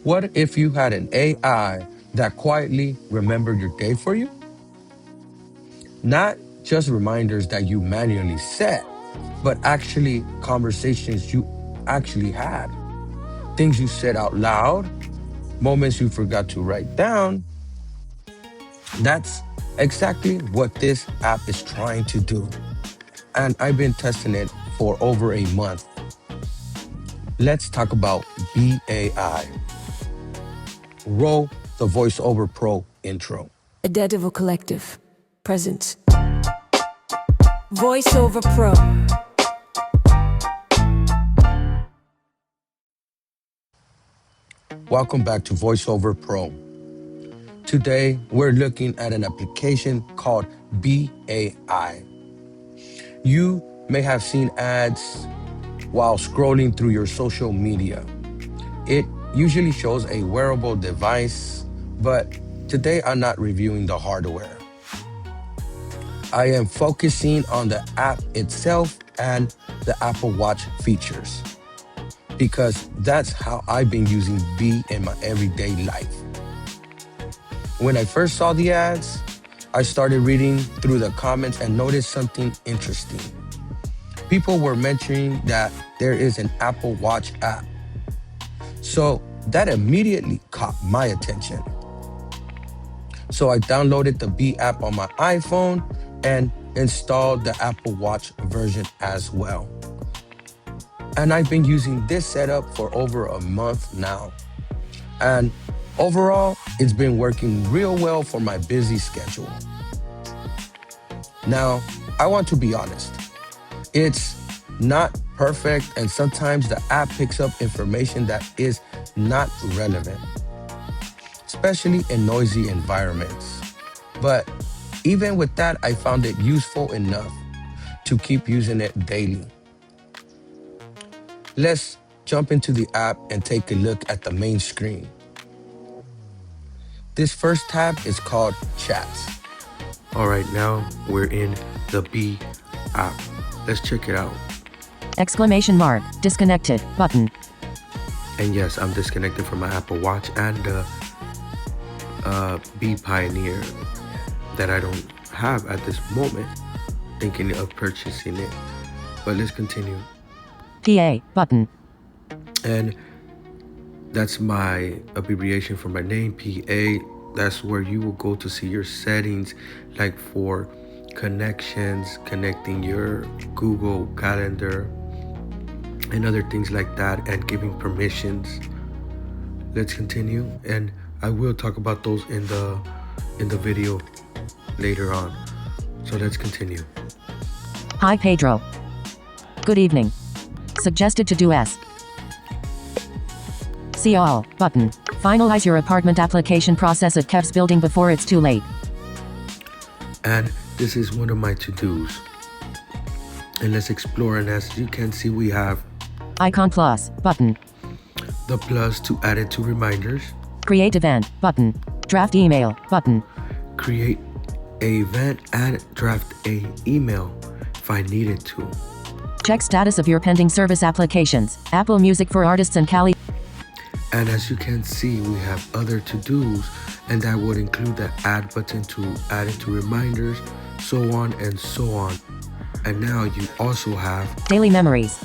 What if you had an AI that quietly remembered your day for you? Not just reminders that you manually set, but actually conversations you actually had, things you said out loud, moments you forgot to write down. That's exactly what this app is trying to do. And I've been testing it for over a month. Let's talk about BAI. Roll the VoiceOver Pro intro. A Daredevil Collective presents VoiceOver Pro. Welcome back to VoiceOver Pro. Today, we're looking at an application called BAI. You may have seen ads while scrolling through your social media. It usually shows a wearable device, but today I'm not reviewing the hardware. I am focusing on the app itself and the Apple Watch features, because that's how I've been using B in my everyday life. When I first saw the ads, I started reading through the comments and noticed something interesting. People were mentioning that there is an Apple Watch app. So that immediately caught my attention. So I downloaded the B app on my iPhone and installed the Apple Watch version as well. And I've been using this setup for over a month now. And overall, it's been working real well for my busy schedule. Now, I want to be honest. It's not perfect, and sometimes the app picks up information that is not relevant, especially in noisy environments. But even with that, I found it useful enough to keep using it daily. Let's jump into the app and take a look at the main screen. This first tab is called Chats. All right, now we're in the B app. Let's check it out. Exclamation mark, disconnected, button. And yes, I'm disconnected from my Apple Watch and the B Pioneer that I don't have at this moment, thinking of purchasing it. But let's continue. PA, button. And that's my abbreviation for my name, PA. That's where you will go to see your settings, like for connections, connecting your Google Calendar, and other things like that, and giving permissions. Let's continue, and I will talk about those in the video later on. So let's continue. Hi Pedro. Good evening. Suggested to do S. See all, button. Finalize your apartment application process at Kev's building before it's too late. And this is one of my to-dos. And let's explore, and as you can see, we have Icon plus, button. the plus to add it to reminders, Create event, button. Draft email, button. create a event, and draft a email if I needed to. Check status of your pending service applications. Apple Music for Artists and Cali. And as you can see, we have other to-dos, and that would include the add button to add it to reminders, so on and so on. And now you also have Daily memories.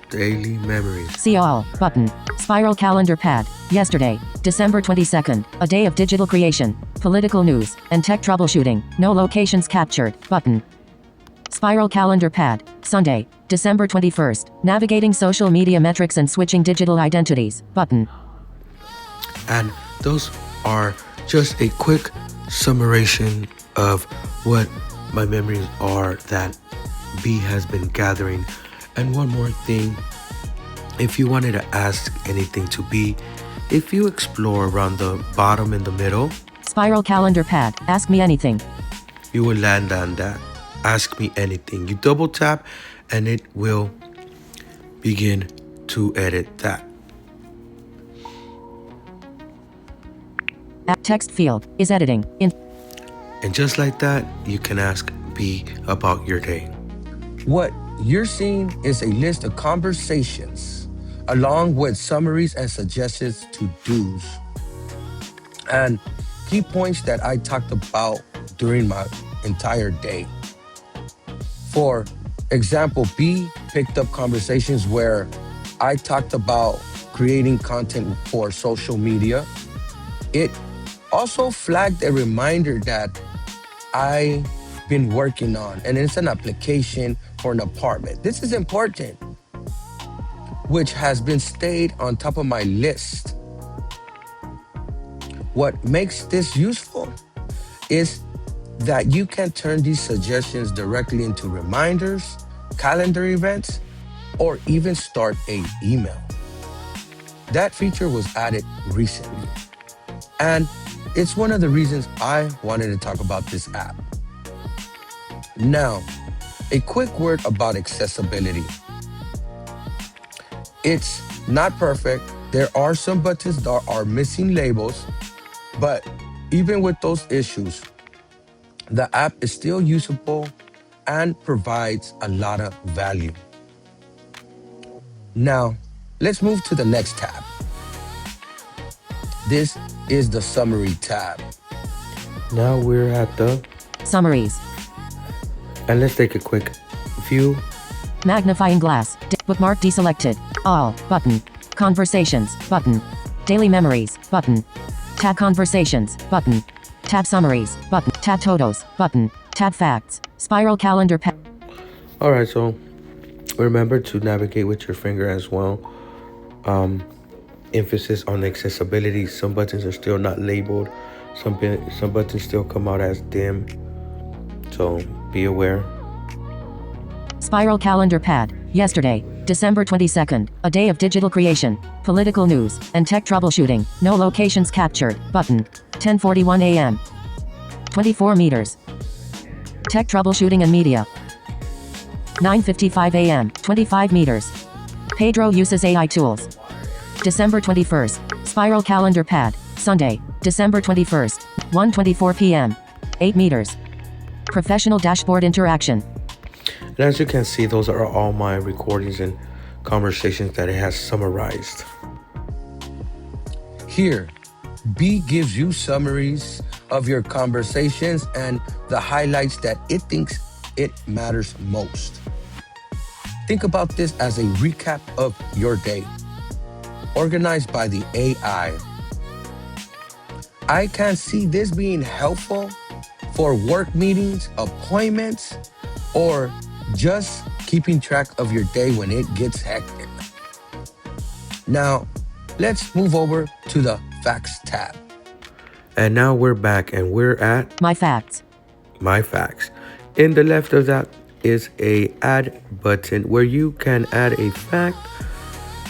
daily memories. See all, button. Spiral calendar pad. Yesterday, December 22nd, a day of digital creation, political news, and tech troubleshooting. No locations captured, button. Spiral calendar pad. Sunday, December 21st, navigating social media metrics and switching digital identities, button. And those are just a quick summarization of what my memories are that B has been gathering. And one more thing, if you wanted to ask anything to B, if you explore around the bottom in the middle, Spiral calendar pad. Ask me anything. you will land on that. Ask me anything. You double tap and it will begin to edit that. App text field is editing. In And just like that, you can ask B about your day. What you're seeing is a list of conversations along with summaries and suggestions to do's and key points that I talked about during my entire day. For example, B picked up conversations where I talked about creating content for social media. It also flagged a reminder that I've been working on, and it's an application for an apartment. This is important, which has been stayed on top of my list. What makes this useful is that you can turn these suggestions directly into reminders, calendar events, or even start a email. That feature was added recently, and it's one of the reasons I wanted to talk about this app. Now, a quick word about accessibility. It's not perfect. There are some buttons that are missing labels, but even with those issues, the app is still usable and provides a lot of value. Now, let's move to the next tab. This is the summary tab. Now we're at the, Summaries. and let's take a quick view. Magnifying glass. Bookmark deselected. All. Button. Conversations. Button. Daily memories. Button. Tab conversations. Button. Tab summaries. Button. Tab totals. Button. Tab facts. Spiral calendar. All right, so remember to navigate with your finger as well. Emphasis on accessibility. Some buttons are still not labeled. Some buttons still come out as dim. So be aware. Spiral calendar pad. Yesterday, December 22nd. A day of digital creation, political news, and tech troubleshooting. No locations captured. Button. 10:41 a.m. 24 meters. Tech troubleshooting and media. 9:55 a.m. 25 meters. Pedro uses AI tools. December 21st. Spiral calendar pad. Sunday, December 21st. 1:24 p.m. 8 meters. Professional dashboard interaction. And as you can see, those are all my recordings and conversations that it has summarized. Here, B gives you summaries of your conversations and the highlights that it thinks it matters most. Think about this as a recap of your day, organized by the AI. I can see this being helpful for work meetings, appointments, or just keeping track of your day when it gets hectic. Now, let's move over to the Facts tab. And now we're back and we're at My facts. My Facts. In the left of that is a add button where you can add a fact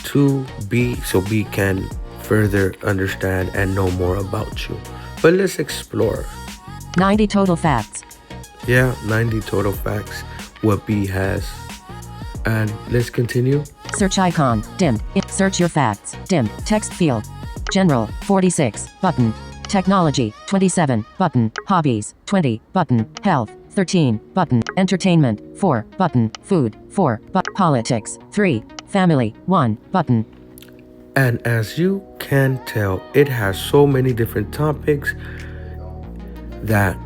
to B so B can further understand and know more about you. But let's explore. 90 total facts. Yeah, 90 total facts what B has. And let's continue. Search icon. Dim. Search your facts. Dim. Text field. General. 46. Button. Technology. 27. Button. Hobbies. 20. Button. Health. 13. Button. Entertainment. 4. Button. Food. 4. Politics. 3. Family. 1. Button. And as you can tell, it has so many different topics that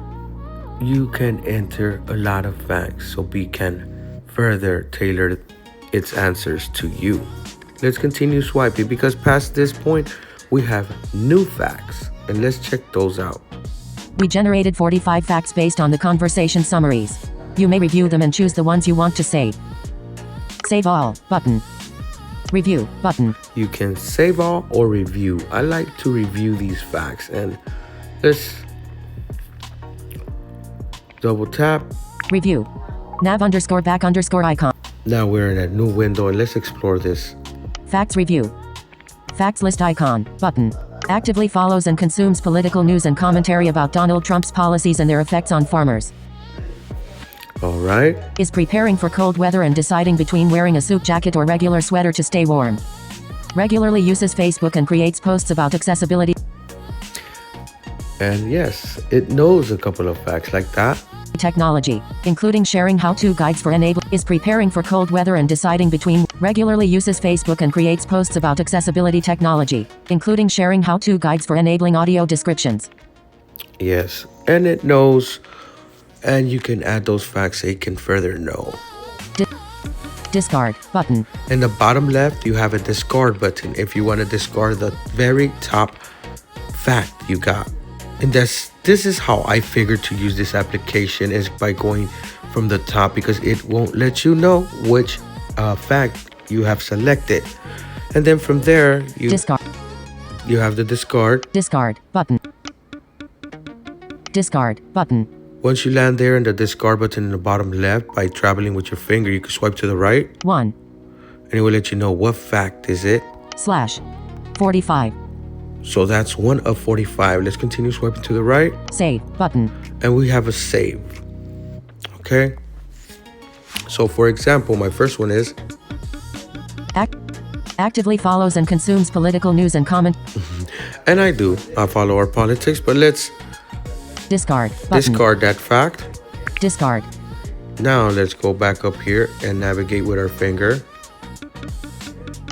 you can enter a lot of facts so B can further tailor its answers to you. Let's continue swiping because past this point we have new facts and let's check those out. We generated 45 facts based on the conversation summaries. You may review them and choose the ones you want to save. Save all. Button. Review. Button. You can save all or review. I like to review these facts and let's double tap. Review. Nav underscore back underscore icon. Now we're in a new window and let's explore this. Facts review. Facts list icon. Button. Actively follows and consumes political news and commentary about Donald Trump's policies and their effects on farmers. All right. Is preparing for cold weather and deciding between wearing a suit jacket or regular sweater to stay warm. Regularly uses Facebook and creates posts about accessibility. And yes, it knows a couple of facts like that. Technology, including sharing how-to guides for enable. Is preparing for cold weather and deciding between Regularly uses Facebook and creates posts about accessibility technology, including sharing how-to guides for enabling audio descriptions. Yes, and it knows, and you can add those facts so it can further know. Di- discard button. In the bottom left, you have a discard button if you want to discard the very top fact you got. And this is how I figured to use this application, is by going from the top, because it won't let you know which fact you have selected. And then from there, Discard. you have the discard. Discard button. Discard button. Once you land there in the discard button in the bottom left, by traveling with your finger, you can swipe to the right. 1. And it will let you know what fact is it. /45. So that's 1 of 45. Let's continue swiping to the right. Save button. And we have a save. Okay. So for example, my first one is Actively follows and consumes political news and comment. and I follow our politics, but let's Discard button. discard that fact. Discard. Now let's go back up here and navigate with our finger.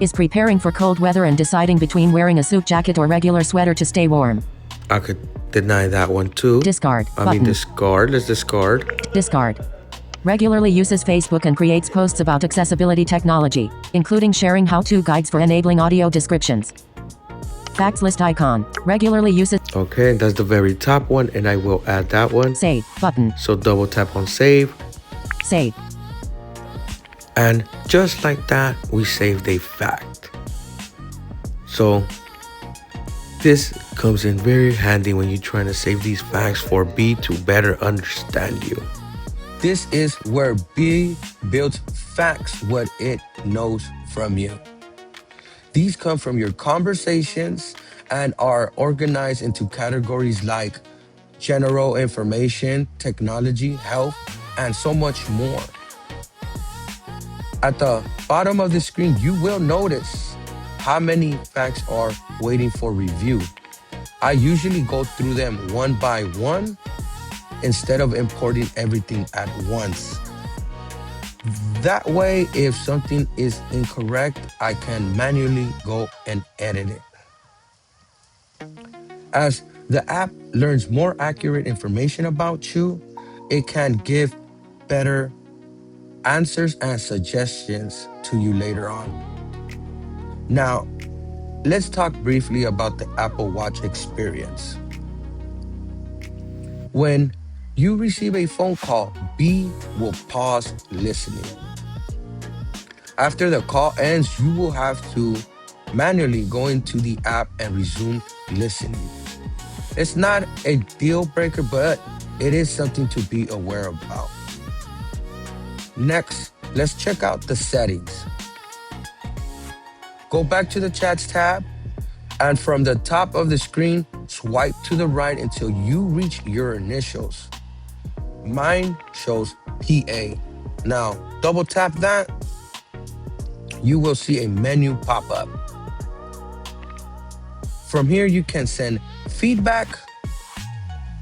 Is preparing for cold weather and deciding between wearing a suit jacket or regular sweater to stay warm. I could deny that one too. Discard button. Discard. Let's discard. Discard. Regularly uses Facebook and creates posts about accessibility technology, including sharing how-to guides for enabling audio descriptions. Facts list icon. Regularly uses Okay, that's the very top one, and I will add that one. Save button. So double tap on save. Save. And just like that, we saved a fact. So this comes in very handy when you're trying to save these facts for B to better understand you. This is where B builds facts what it knows from you. These come from your conversations and are organized into categories like general information, technology, health, and so much more. At the bottom of the screen, you will notice how many facts are waiting for review. I usually go through them one by one instead of importing everything at once. That way, if something is incorrect, I can manually go and edit it. As the app learns more accurate information about you, it can give better answers and suggestions to you later on. Now, let's talk briefly about the Apple Watch experience. When you receive a phone call, B will pause listening. After the call ends, you will have to manually go into the app and resume listening. It's not a deal breaker, but it is something to be aware about. Next, let's check out the settings. Go back to the chats tab, and from the top of the screen, swipe to the right until you reach your initials. Mine shows PA. Now, double tap that. You will see a menu pop up. From here, you can send feedback,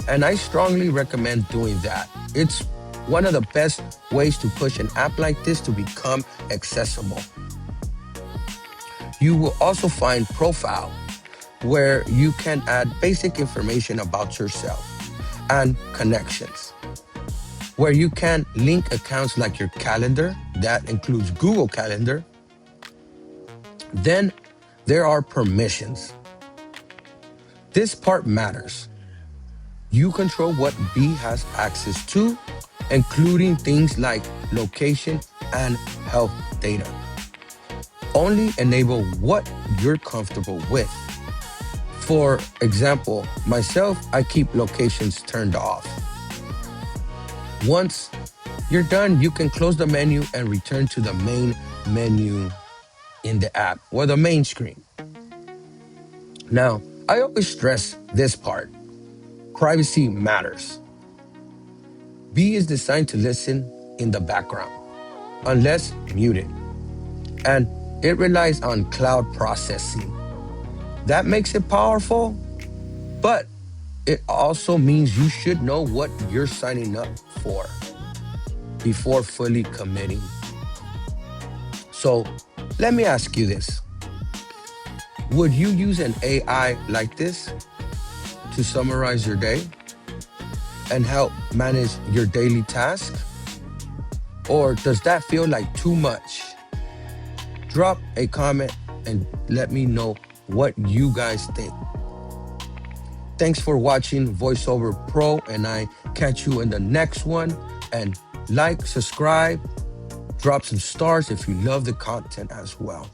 and I strongly recommend doing that. It's one of the best ways to push an app like this to become accessible. You will also find profile, where you can add basic information about yourself, and connections, where you can link accounts like your calendar, that includes Google Calendar. Then there are permissions. This part matters. You control what B has access to, including things like location and health data. Only enable what you're comfortable with. For example, myself, I keep locations turned off. Once you're done, you can close the menu and return to the main menu in the app or the main screen. Now, I always stress this part. Privacy matters. B is designed to listen in the background, unless muted, and it relies on cloud processing. That makes it powerful, but it also means you should know what you're signing up for before fully committing. So Let me ask you this. Would you use an AI like this to summarize your day and help manage your daily task? Or does that feel like too much? Drop a comment and let me know what you guys think. Thanks for watching VoiceOver Pro, and I catch you in the next one. And like, subscribe, drop some stars if you love the content as well.